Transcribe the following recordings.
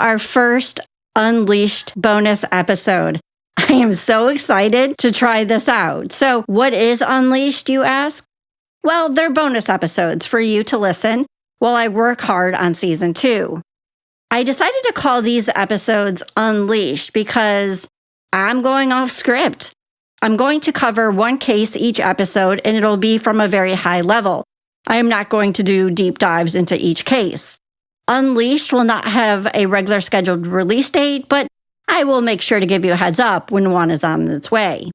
our first Unleashed bonus episode. I am so excited to try this out. So, what is Unleashed, you ask? Well, they're bonus episodes for you to listen while I work hard on season 2. I decided to call these episodes Unleashed because I'm going off script. I'm going to cover one case each episode, and it'll be from a very high level. I am not going to do deep dives into each case. Unleashed will not have a regular scheduled release date, but I will make sure to give you a heads up when one is on its way.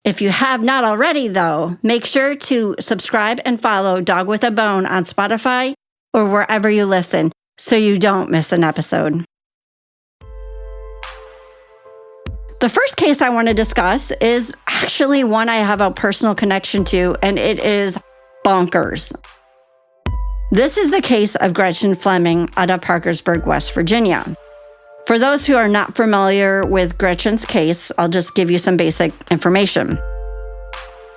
If you have not already, though, make sure to subscribe and follow Dog with a Bone on Spotify or wherever you listen so you don't miss an episode. The first case I want to discuss is actually one I have a personal connection to, and it is bonkers. This is the case of Gretchen Fleming out of Parkersburg, West Virginia. For those who are not familiar with Gretchen's case, I'll just give you some basic information.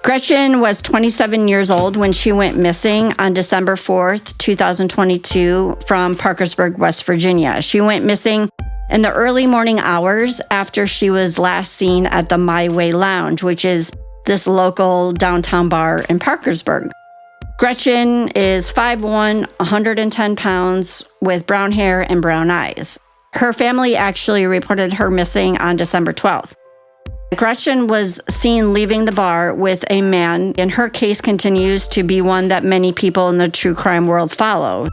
Gretchen was 27 years old when she went missing on December 4th, 2022 from Parkersburg, West Virginia. She went missing in the early morning hours after she was last seen at the My Way Lounge, which is this local downtown bar in Parkersburg. Gretchen is 5'1", 110 pounds, with brown hair and brown eyes. Her family actually reported her missing on December 12th. Gretchen was seen leaving the bar with a man, and her case continues to be one that many people in the true crime world follow.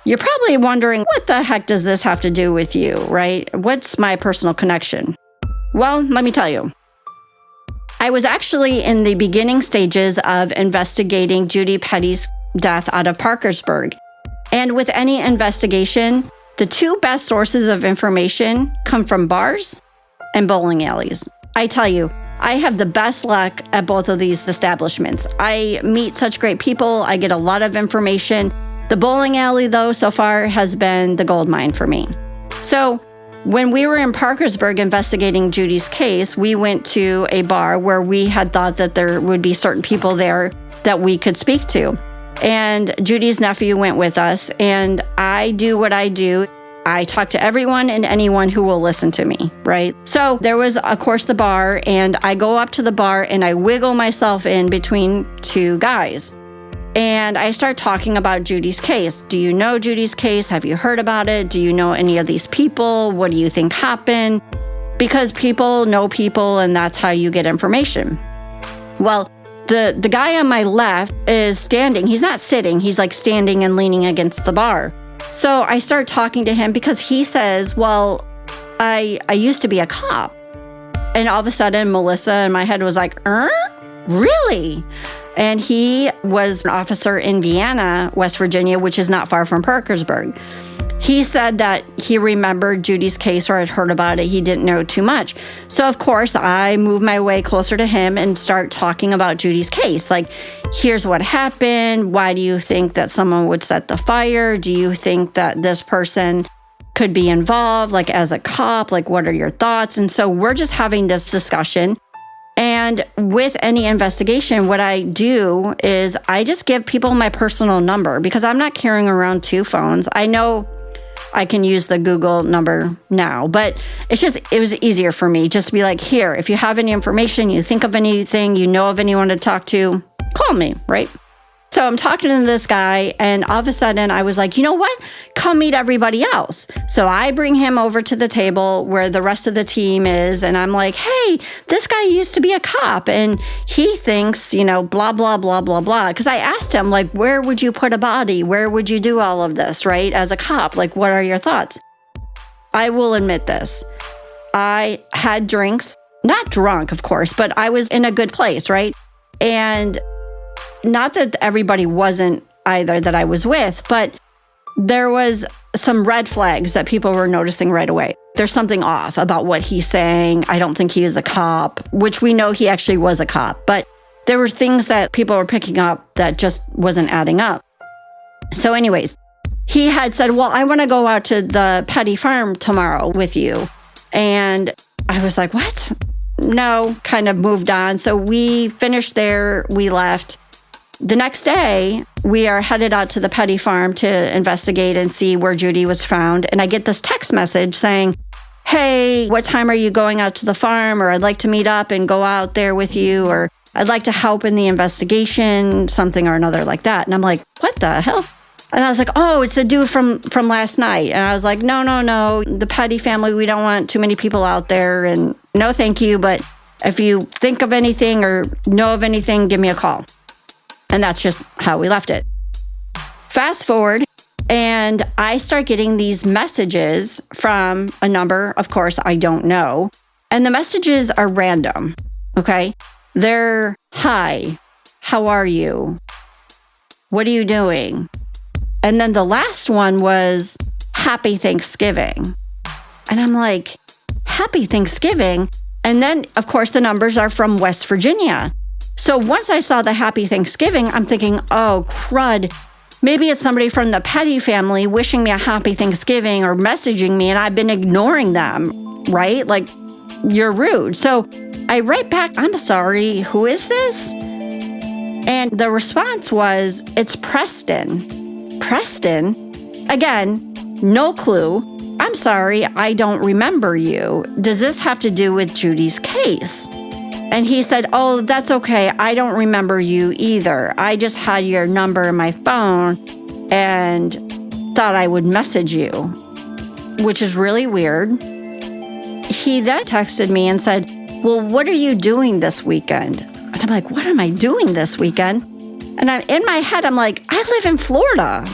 You're probably wondering, what the heck does this have to do with you, right? What's my personal connection? Well, let me tell you. I was actually in the beginning stages of investigating Judy Petty's death out of Parkersburg. And with any investigation, the two best sources of information come from bars and bowling alleys. I tell you, I have the best luck at both of these establishments. I meet such great people. I get a lot of information. The bowling alley, though, so far has been the gold mine for me. So when we were in Parkersburg investigating Judy's case, we went to a bar where we had thought that there would be certain people there that we could speak to. And Judy's nephew went with us, and I do what I do. I talk to everyone and anyone who will listen to me, right? So there was, of course, the bar, and I go up to the bar and I wiggle myself in between two guys. And I start talking about Judy's case. Do you know Judy's case? Have you heard about it? Do you know any of these people? What do you think happened? Because people know people, and that's how you get information. Well, the guy on my left is standing. He's not sitting. He's like standing and leaning against the bar. So I start talking to him because he says, well, I used to be a cop. And all of a sudden, Melissa in my head was like, really? And he was an officer in Vienna, West Virginia, which is not far from Parkersburg. He said that he remembered Judy's case or had heard about it. He didn't know too much. So, of course, I move my way closer to him and start talking about Judy's case. Like, here's what happened. Why do you think that someone would set the fire? Do you think that this person could be involved, like as a cop? Like, what are your thoughts? And so we're just having this discussion. And with any investigation, what I do is I just give people my personal number because I'm not carrying around two phones. I know I can use the Google number now, but it was easier for me just to be like, here, if you have any information, you think of anything, you know of anyone to talk to, call me, right? So I'm talking to this guy, and all of a sudden I was like, you know what? Come meet everybody else. So I bring him over to the table where the rest of the team is, and I'm like, hey, this guy used to be a cop, and he thinks, blah, blah, blah, blah, blah. Because I asked him, like, where would you put a body? Where would you do all of this, right? As a cop, like, what are your thoughts? I will admit this. I had drinks, not drunk, of course, but I was in a good place, right? And not that everybody wasn't either that I was with, but there was some red flags that people were noticing right away. There's something off about what he's saying. I don't think he is a cop, which we know he actually was a cop. But there were things that people were picking up that just wasn't adding up. So anyways, he had said, well, I want to go out to the Petty farm tomorrow with you. And I was like, what? No, kind of moved on. So we finished there. We left. The next day, we are headed out to the Petty farm to investigate and see where Judy was found. And I get this text message saying, hey, what time are you going out to the farm? Or I'd like to meet up and go out there with you. Or I'd like to help in the investigation, something or another like that. And I'm like, what the hell? And I was like, oh, it's the dude from last night. And I was like, no. The Petty family, we don't want too many people out there. And no, thank you. But if you think of anything or know of anything, give me a call. And that's just how we left it. Fast forward, and I start getting these messages from a number, of course, I don't know. And the messages are random, okay? They're, hi, how are you? What are you doing? And then the last one was, happy Thanksgiving. And I'm like, happy Thanksgiving? And then, of course, the numbers are from West Virginia. So once I saw the happy Thanksgiving, I'm thinking, oh, crud. Maybe it's somebody from the Petty family wishing me a happy Thanksgiving or messaging me, and I've been ignoring them, right? Like, you're rude. So I write back, I'm sorry, who is this? And the response was, it's Preston. Preston? Again, no clue. I'm sorry, I don't remember you. Does this have to do with Judy's case? And he said, oh, that's okay. I don't remember you either. I just had your number in my phone and thought I would message you, which is really weird. He then texted me and said, well, what are you doing this weekend? And I'm like, what am I doing this weekend? And in my head, I'm like, I live in Florida.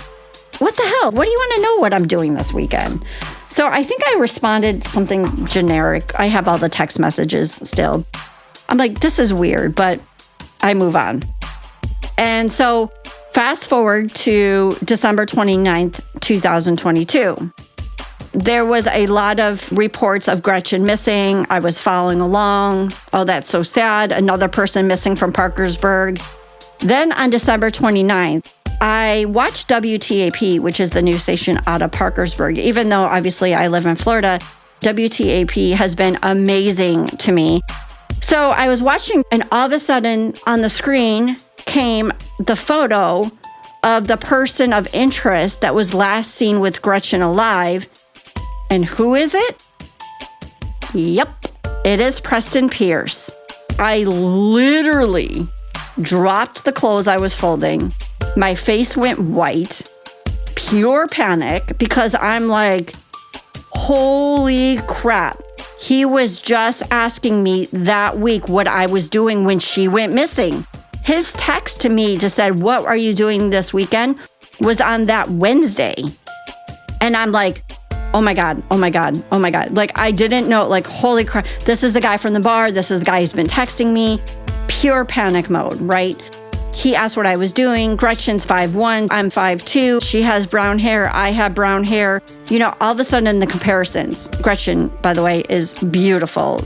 What the hell? What do you want to know what I'm doing this weekend? So I think I responded something generic. I have all the text messages still. I'm like, this is weird, but I move on. And so fast forward to December 29th, 2022. There was a lot of reports of Gretchen missing. I was following along. Oh, that's so sad. Another person missing from Parkersburg. Then on December 29th, I watched WTAP, which is the news station out of Parkersburg. Even though obviously I live in Florida, WTAP has been amazing to me. So I was watching, and all of a sudden on the screen came the photo of the person of interest that was last seen with Gretchen alive. And who is it? Yep, it is Preston Pierce. I literally dropped the clothes I was folding. My face went white, pure panic, because I'm like, holy crap. He was just asking me that week what I was doing when she went missing. His text to me just said, what are you doing this weekend? Was on that Wednesday. And I'm like, oh my God. Like, I didn't know, like, holy crap. This is the guy from the bar. This is the guy who's been texting me. Pure panic mode, right? He asked what I was doing. Gretchen's 5'1", I'm 5'2". She has brown hair. I have brown hair. You know, all of a sudden the comparisons. Gretchen, by the way, is beautiful.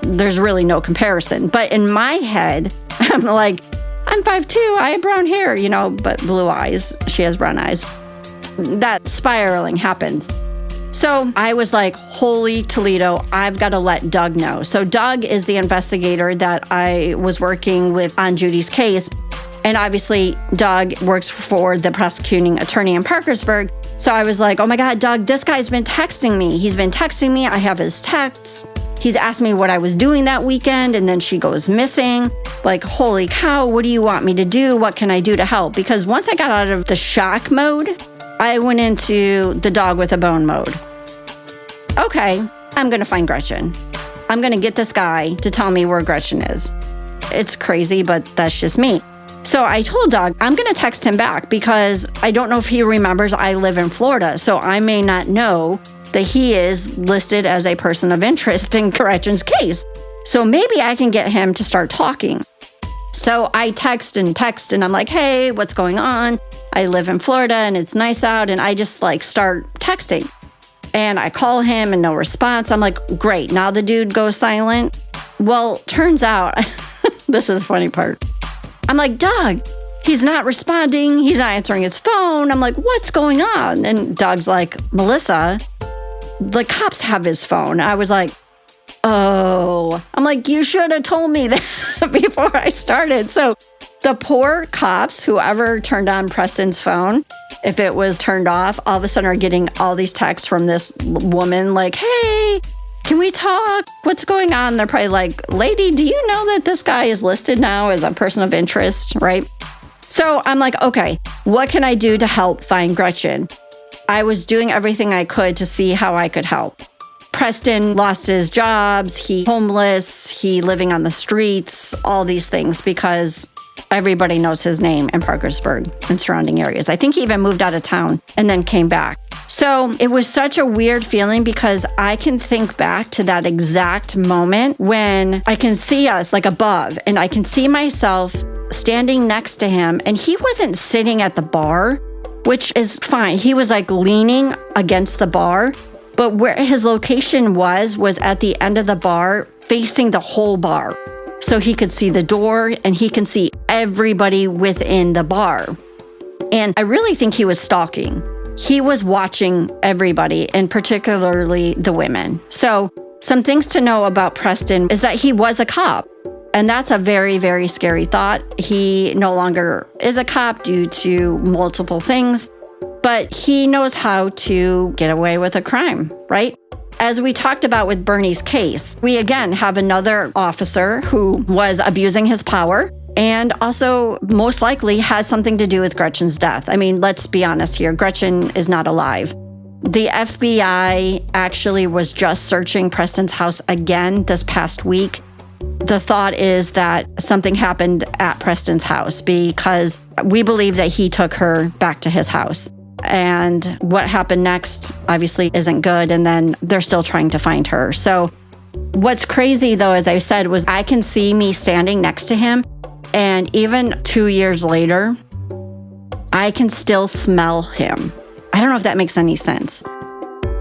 There's really no comparison. But in my head, I'm like, I'm 5'2", I have brown hair, you know, but blue eyes. She has brown eyes. That spiraling happens. So I was like, holy Toledo, I've got to let Doug know. So Doug is the investigator that I was working with on Judy's case. And obviously, Doug works for the prosecuting attorney in Parkersburg. So I was like, oh my God, Doug, this guy's been texting me. He's been texting me. I have his texts. He's asked me what I was doing that weekend, and then she goes missing. Like, holy cow, what do you want me to do? What can I do to help? Because once I got out of the shock mode, I went into the dog with a bone mode. Okay, I'm going to find Gretchen. I'm going to get this guy to tell me where Gretchen is. It's crazy, but that's just me. So I told Doug, I'm going to text him back because I don't know if he remembers I live in Florida. So I may not know that he is listed as a person of interest in Gretchen's case. So maybe I can get him to start talking. So I text and I'm like, hey, what's going on? I live in Florida and it's nice out. And I just like start texting. And I call him and no response. I'm like, great. Now the dude goes silent. Well, turns out, this is the funny part. I'm like, Doug, he's not responding. He's not answering his phone. I'm like, what's going on? And Doug's like, Melissa, the cops have his phone. I was like, oh. I'm like, you should have told me that before I started. So The poor cops, whoever turned on Preston's phone, if it was turned off, all of a sudden are getting all these texts from this woman like, hey, can we talk? What's going on? They're probably like, lady, do you know that this guy is listed now as a person of interest, right? So I'm like, okay, what can I do to help find Gretchen? I was doing everything I could to see how I could help. Preston lost his jobs, he homeless, he living on the streets, all these things because everybody knows his name in Parkersburg and surrounding areas. I think he even moved out of town and then came back. So it was such a weird feeling because I can think back to that exact moment when I can see us like above and I can see myself standing next to him and he wasn't sitting at the bar, which is fine. He was like leaning against the bar, but where his location was at the end of the bar facing the whole bar. So he could see the door and he can see everybody within the bar. And I really think he was stalking. He was watching everybody and particularly the women. So some things to know about Preston is that he was a cop. And that's a very, very scary thought. He no longer is a cop due to multiple things, but he knows how to get away with a crime, right? As we talked about with Bernie's case, we again have another officer who was abusing his power and also most likely has something to do with Gretchen's death. I mean, let's be honest here. Gretchen is not alive. The FBI actually was just searching Preston's house again this past week. The thought is that something happened at Preston's house because we believe that he took her back to his house. And what happened next obviously isn't good. And then they're still trying to find her. So what's crazy though, as I said, was I can see me standing next to him. And even 2 years later, I can still smell him. I don't know if that makes any sense.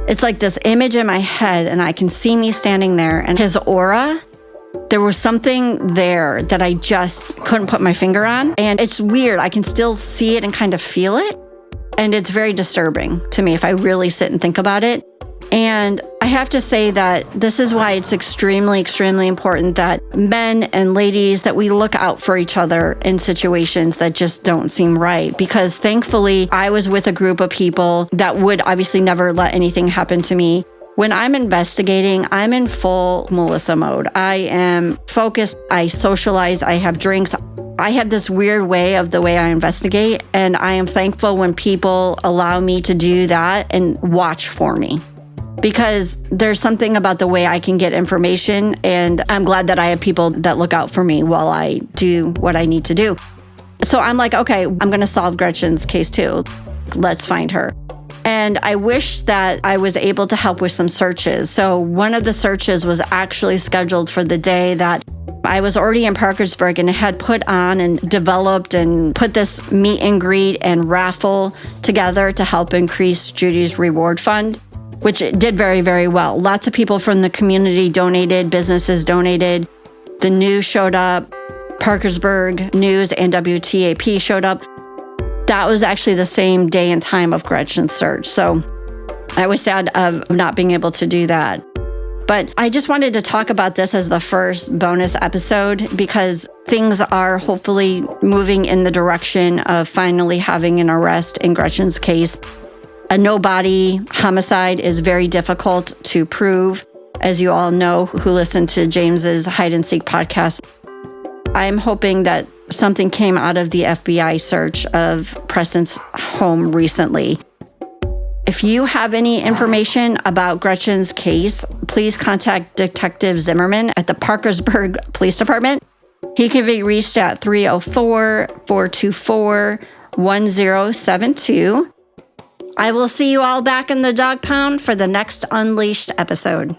It's like this image in my head and I can see me standing there and his aura, there was something there that I just couldn't put my finger on. And it's weird. I can still see it and kind of feel it. And it's very disturbing to me if I really sit and think about it. And I have to say that this is why it's extremely, extremely important that men and ladies, that we look out for each other in situations that just don't seem right. Because thankfully, I was with a group of people that would obviously never let anything happen to me. When I'm investigating, I'm in full Melissa mode. I am focused, I socialize, I have drinks. I have this weird way of the way I investigate, and I am thankful when people allow me to do that and watch for me. Because there's something about the way I can get information, and I'm glad that I have people that look out for me while I do what I need to do. So I'm like, okay, I'm going to solve Gretchen's case too. Let's find her. And I wish that I was able to help with some searches. So one of the searches was actually scheduled for the day that I was already in Parkersburg and had put on and developed and put this meet and greet and raffle together to help increase Judy's reward fund, which it did very, very well. Lots of people from the community donated, businesses donated, the news showed up, Parkersburg News and WTAP showed up. That was actually the same day and time of Gretchen's search. So I was sad of not being able to do that. But I just wanted to talk about this as the first bonus episode because things are hopefully moving in the direction of finally having an arrest in Gretchen's case. A no-body homicide is very difficult to prove, as you all know who listen to James's Hide and Seek podcast. I'm hoping that something came out of the FBI search of Preston's home recently. If you have any information about Gretchen's case, please contact Detective Zimmerman at the Parkersburg Police Department. He can be reached at 304-424-1072. I will see you all back in the dog pound for the next Unleashed episode.